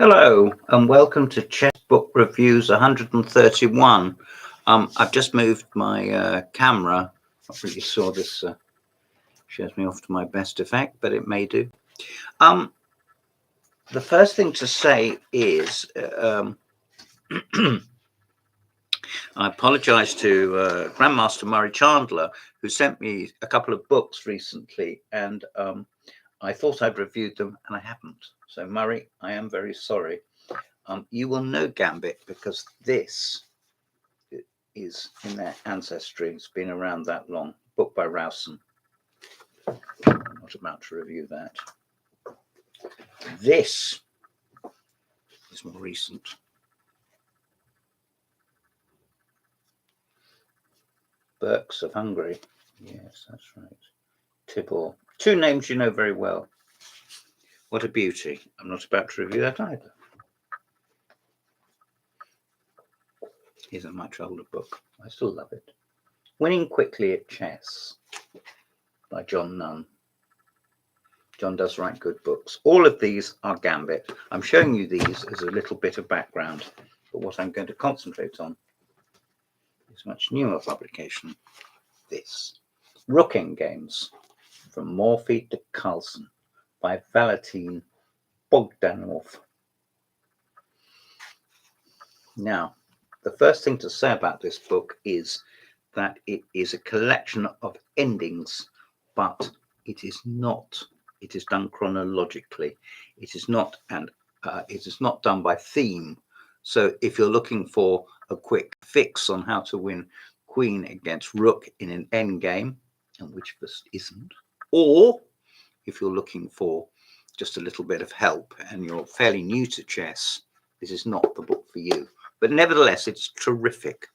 Hello and welcome to Chess Book Reviews 131. I've just moved my camera. I really saw this shows me off to my best effect, but it may do. The first thing to say is I apologize to Grandmaster Chandler, who sent me a couple of books recently, and I thought I'd reviewed them and I haven't. So Murray, I am very sorry. You will know Gambit because this is in their ancestry. It's been around that long. Book by Rowson. I'm not about to review that. This is more recent. Burks of Hungary. Yes, that's right. Tibor. Two names you know very well. What a beauty. I'm not about to review that either. Here's a much older book. I still love it. Winning Quickly at Chess by John Nunn. John does write good books. All of these are Gambit. I'm showing you these as a little bit of background, but what I'm going to concentrate on is much newer publication. This. Rook Endgames, From Morphy to Carlson by Valentin Bogdanov. Now, the first thing to say about this book is that it is a collection of endings, but it is not. It is done chronologically. It is not, and it is not done by theme. So if you're looking for a quick fix on how to win Queen against Rook in an endgame, and which of us isn't, or if you're looking for just a little bit of help and you're fairly new to chess, this is not the book for you. But nevertheless, it's terrific.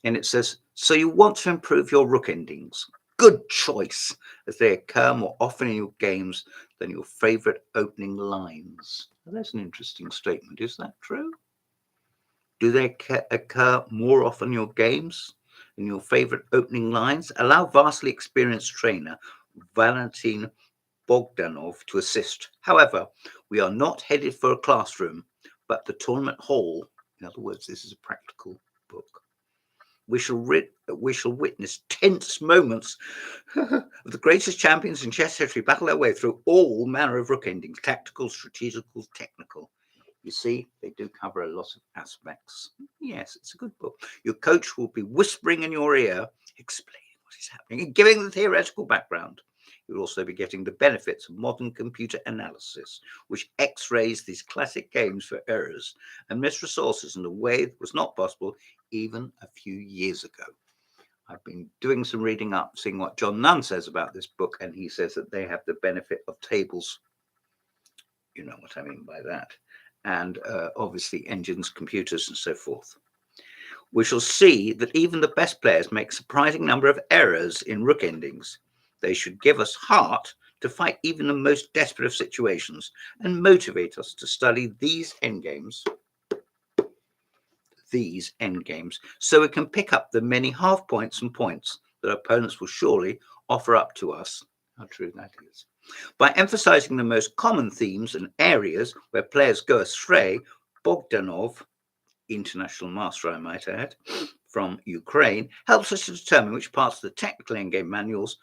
And it says, so you want to improve your Rook endings. Good choice, as they occur more often in your games than your favorite opening lines. Well, that's an interesting statement. Is that true? Do they occur more often in your games than your favorite opening lines? Allow vastly experienced trainer Valentin Bogdanov to assist. However, we are not headed for a classroom, but the tournament hall. In other words, this is a practical book. We shall witness tense moments of the greatest champions in chess history battle their way through all manner of rook endings, tactical, strategical, technical. You see, they do cover a lot of aspects. Yes, it's a good book. Your coach will be whispering in your ear, explaining what is happening and giving the theoretical background. You'll also be getting the benefits of modern computer analysis, which x-rays these classic games for errors and missed resources in a way that was not possible even a few years ago. I've been doing some reading up, seeing what John Nunn says about this book, and he says that they have the benefit of tables. You know what I mean by that. And obviously engines, computers, and so forth. We shall see that even the best players make a surprising number of errors in rook endings. They should give us heart to fight even the most desperate of situations and motivate us to study these endgames, so we can pick up the many half points and points that opponents will surely offer up to us. How true that is. By emphasizing the most common themes and areas where players go astray, Bogdanov, international master I might add, from Ukraine, helps us to determine which parts of the technical endgame manuals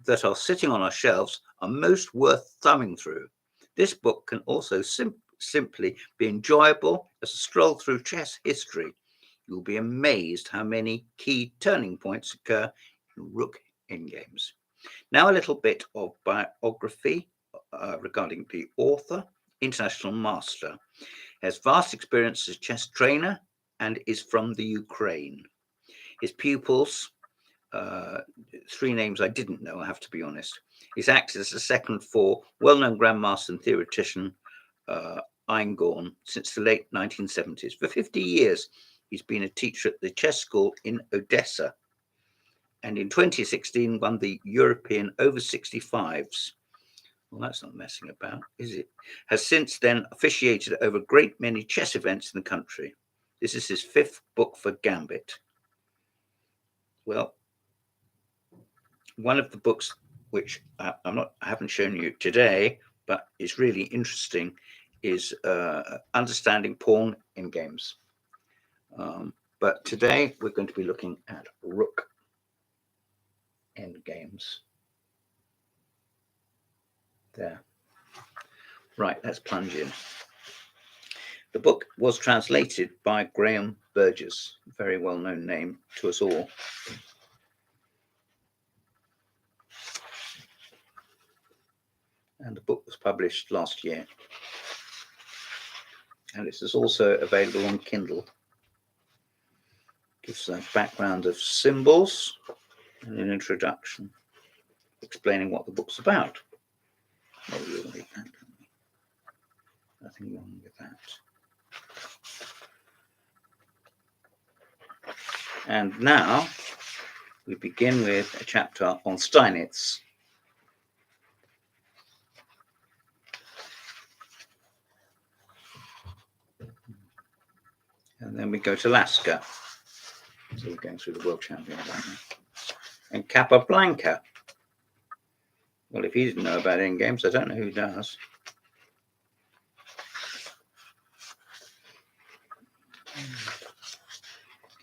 that are sitting on our shelves are most worth thumbing through. This book can also simply be enjoyable as a stroll through chess history. You'll be amazed how many key turning points occur in rook endgames. Now a little bit of biography regarding the author. International master, has vast experience as chess trainer and is from the Ukraine. His pupils, three names I didn't know, I have to be honest. He's acted as a second for well-known grandmaster and theoretician Eingorn since the late 1970s. For 50 years, he's been a teacher at the chess school in Odessa, and in 2016 won the European over 65s. Well, that's not messing about, is it? Has since then officiated over a great many chess events in the country. This is his fifth book for Gambit. Well, one of the books which I haven't shown you today, but is really interesting, is understanding pawn in games. But today we're going to be looking at Rook Endgames. There. Right, let's plunge in. The book was translated by Graham Burgess, a very well-known name to us all. And the book was published last year. And this is also available on Kindle. Gives a background of symbols and an introduction explaining what the book's about. Oh, we'll read that, don't we? Nothing wrong with that. And now we begin with a chapter on Steinitz. And then we go to Lasker. So we're going through the world champion right now. And Capablanca. Well, if you didn't know about Endgames, I don't know who does.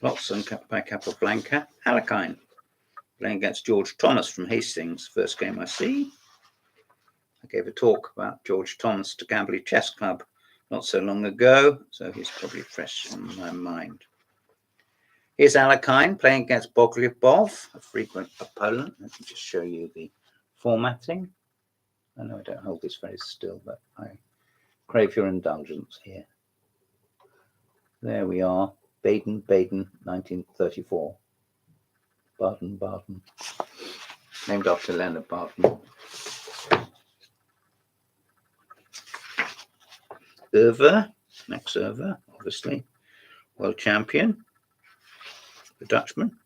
Watson by Capablanca. Alekhine playing against George Thomas from Hastings. First game I see. I gave a talk about George Thomas to GAMBIT Chess Club not so long ago, so he's probably fresh in my mind. Here's Alekhine playing against Boglyabov, a frequent opponent. Let me just show you the formatting. I know I don't hold this very still, but I crave your indulgence here. There we are. Baden, 1934. Baden. Named after Leonard Baden. Max Erver, obviously. World champion. The Dutchman.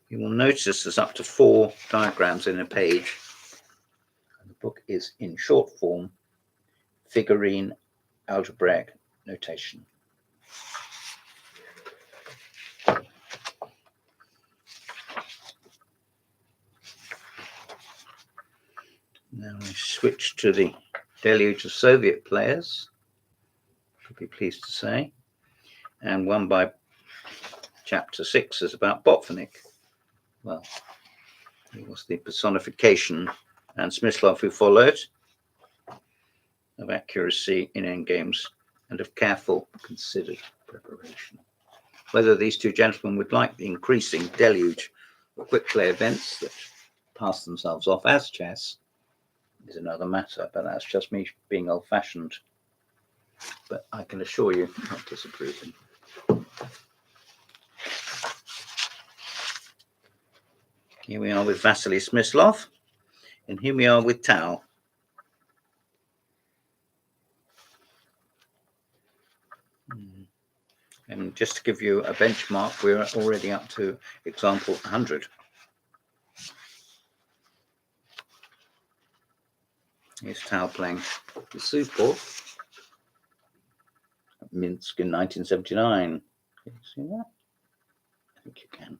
You will notice there's up to 4 diagrams in a page. And the book is in short form, figurine algebraic notation. Now we switch to the deluge of Soviet players, should be pleased to say. And one by chapter 6 is about Botvinnik. Well, he was the personification, and Smyslov, who followed, of accuracy in endgames and of careful, considered preparation. Whether these two gentlemen would like the increasing deluge of quick play events that pass themselves off as chess is another matter, but that's just me being old-fashioned. But I can assure you, not disapproving. Here we are with Vasily Smyslov, and here we are with Tao. And just to give you a benchmark, we're already up to example 100. Here's Tao playing the Supor at Minsk in 1979. Can you see that? I think you can.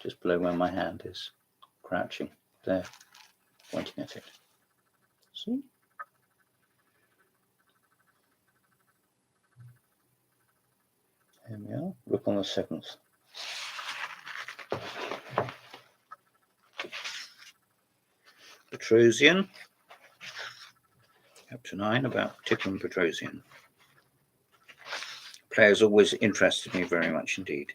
Just below where my hand is, crouching there, pointing at it. See? There we are, Rook on the 7th. Petrosian, chapter 9 about Tikhon Petrosian. Players always interested me very much indeed.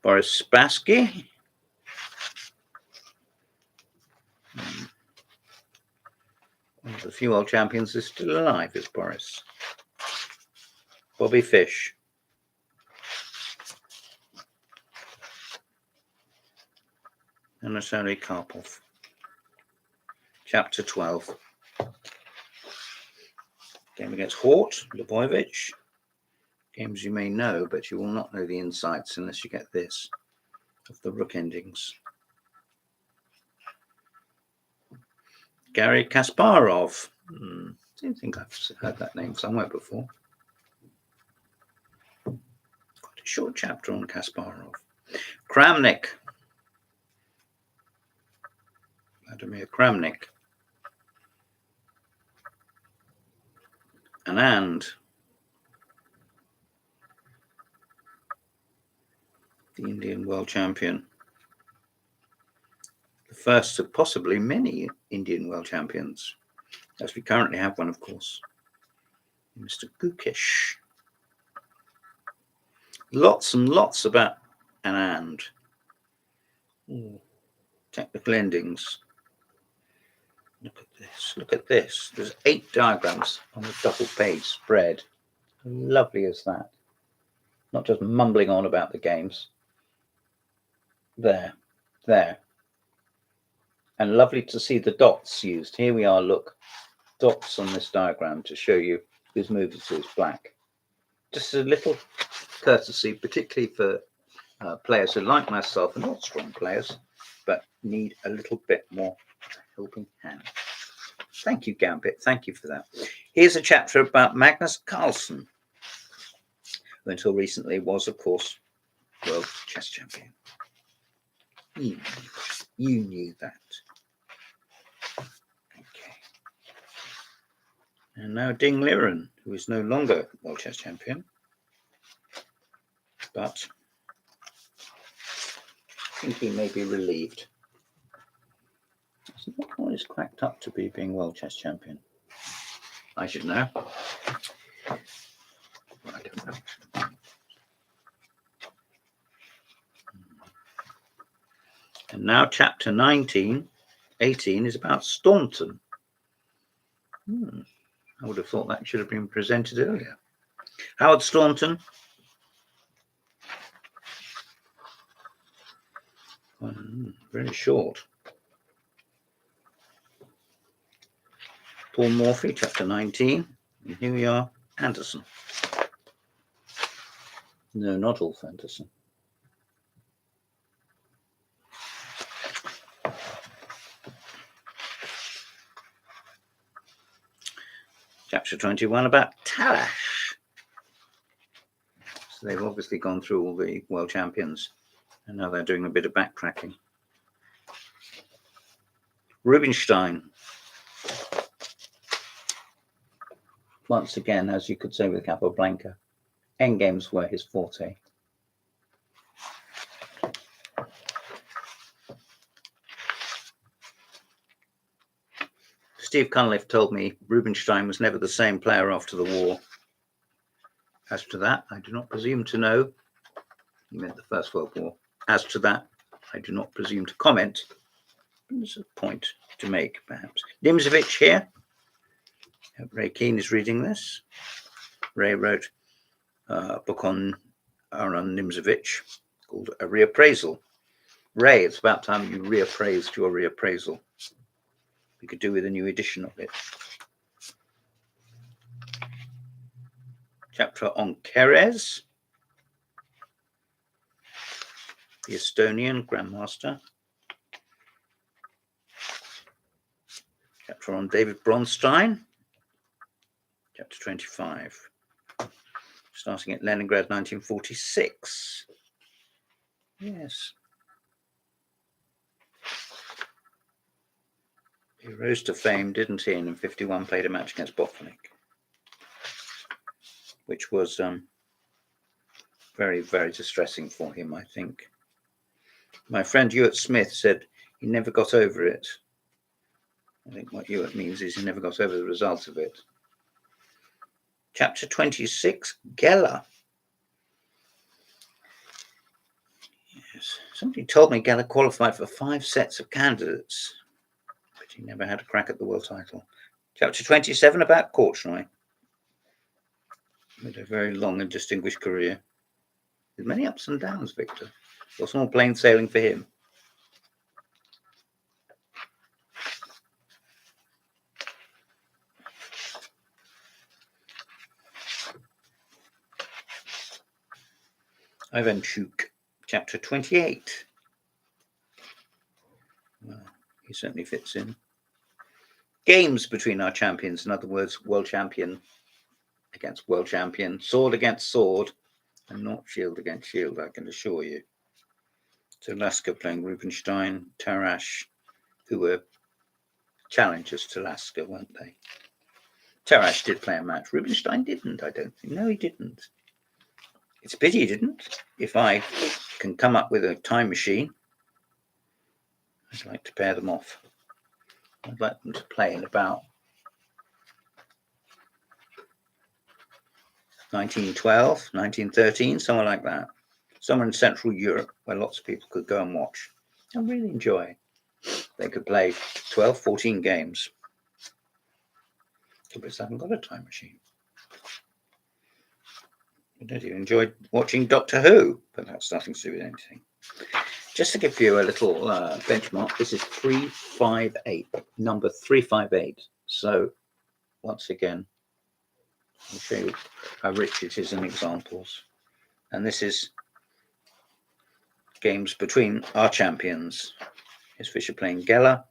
Boris Spassky. One of the few world champions is still alive, is Boris. Bobby Fish. Anatoly Karpov. Chapter 12. Game against Hort, Lubovich. Games you may know, but you will not know the insights unless you get this, of the Rook endings. Garry Kasparov. I don't think I've heard that name somewhere before. Quite a short chapter on Kasparov. Kramnik. Vladimir Kramnik. Anand. The Indian world champion. The first of possibly many Indian world champions, as we currently have one, of course. Mr. Gukesh. Lots and lots about Anand. Ooh, technical endings. Look at this. Look at this. There's 8 diagrams on a double page spread. How lovely is that? Not just mumbling on about the games. There. And lovely to see the dots used. Here we are, look. Dots on this diagram to show you whose move it is, black. Just a little courtesy, particularly for players who, like myself, are not strong players, but need a little bit more helping hand. Thank you, Gambit. Thank you for that. Here's a chapter about Magnus Carlsen, who until recently was, of course, world chess champion. You knew that. Okay. And now Ding Liren, who is no longer world chess champion, but I think he may be relieved. It's not always cracked up to be being world chess champion. I should know. I don't know. And now chapter 18 is about Staunton. I would have thought that should have been presented earlier. Howard Staunton. Very short. Paul Morphy, chapter 19. And here we are, Anderson. No, not Ulf Anderson. Chapter 21 about Talash. So they've obviously gone through all the world champions, and now they're doing a bit of backtracking. Rubinstein. Once again, as you could say with Capablanca, Endgames were his forte. Steve Cunliffe told me Rubinstein was never the same player after the war. As to that, I do not presume to know. He meant the First World War. As to that, I do not presume to comment. There's a point to make, perhaps. Nimzovich here. Ray Keane is reading this. Ray wrote a book on Aaron Nimzovich called A Reappraisal. Ray, it's about time you reappraised your reappraisal. We could do with a new edition of it. Chapter on Keres, the Estonian Grandmaster. Chapter on David Bronstein, chapter 25, starting at Leningrad 1946. Yes. He rose to fame, didn't he? And in 51 played a match against Botvinnik, which was very, very distressing for him, I think. My friend Ewart Smith said he never got over it. I think what Ewart means is he never got over the results of it. Chapter 26, Geller. Yes. Somebody told me Geller qualified for 5 sets of candidates, but he never had a crack at the world title. Chapter 27 about Korchnoi. With a very long and distinguished career. With many ups and downs, Victor. Wasn't all plain sailing for him. Ivanchuk, chapter 28. Well, he certainly fits in. Games between our champions, in other words, world champion against world champion, sword against sword, and not shield against shield, I can assure you. So Lasker playing Rubinstein, Tarrasch, who were challengers to Lasker, weren't they? Tarrasch did play a match. Rubinstein didn't, I don't think. No, he didn't. It's a pity he didn't. If I can come up with a time machine, I'd like to pair them off. I'd like them to play in about 1912, 1913, somewhere like that. Somewhere in Central Europe where lots of people could go and watch and really enjoy. They could play 12, 14 games. Because I haven't got a time machine. I don't even enjoy watching Doctor Who, but that's nothing to do with anything. Just to give you a little benchmark, this is 358, number 358. So once again, I'll show you how rich it is in examples. And this is games between our champions. Here's Fischer playing Geller,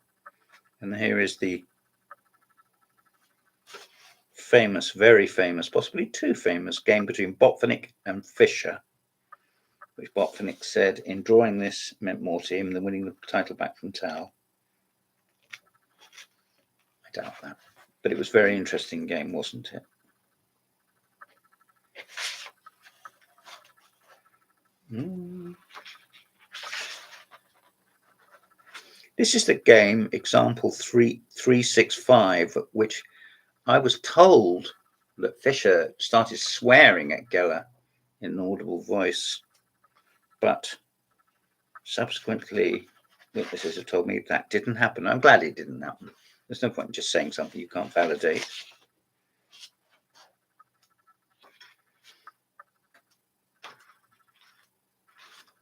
and here is the famous, very famous, possibly too famous game between Botvinnik and Fischer, which Botvinnik said in drawing this meant more to him than winning the title back from Tal. I doubt that, but it was a very interesting game, wasn't it? This is the game example 365, which I was told that Fischer started swearing at Geller in an audible voice, but subsequently witnesses have told me that didn't happen. I'm glad it didn't happen. There's no point in just saying something you can't validate.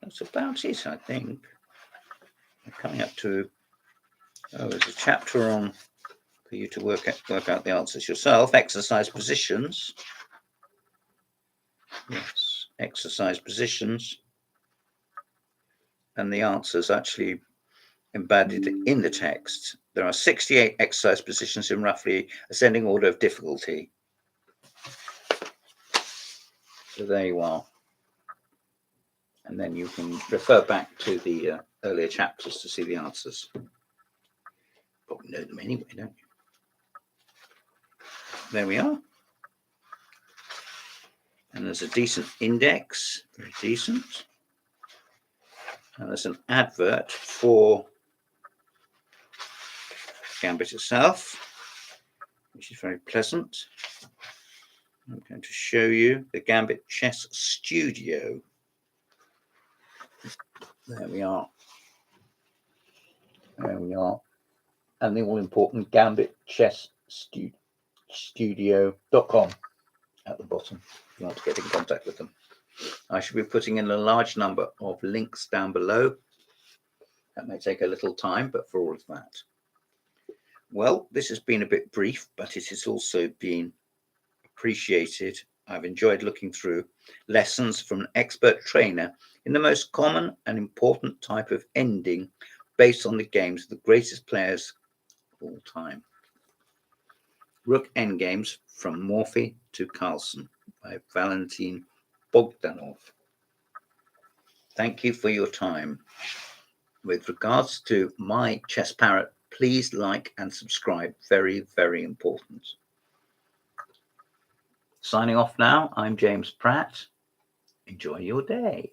That's about it, I think. We're coming up to, there's a chapter on for you to work out the answers yourself. Exercise positions. Yes, exercise positions. And the answers actually embedded in the text. There are 68 exercise positions in roughly ascending order of difficulty. So there you are. And then you can refer back to the earlier chapters to see the answers. Probably know them anyway, don't you? There we are. And there's a decent index, very decent. And there's an advert for GAMBIT itself, which is very pleasant. I'm going to show you the GAMBIT Chess Studio. There we are. There we are. And the all-important GAMBIT Chess Studio.com at the bottom if you want to get in contact with them. I should be putting in a large number of links down below. That may take a little time, but for all of that. Well, this has been a bit brief, but it has also been appreciated. I've enjoyed looking through lessons from an expert trainer in the most common and important type of ending based on the games of the greatest players of all time. Rook Endgames from Morphy to Carlsen by Valentin Bogdanov. Thank you for your time. With regards to my Chess Parrot, please like and subscribe. Very, very important. Signing off now, I'm James Pratt. Enjoy your day.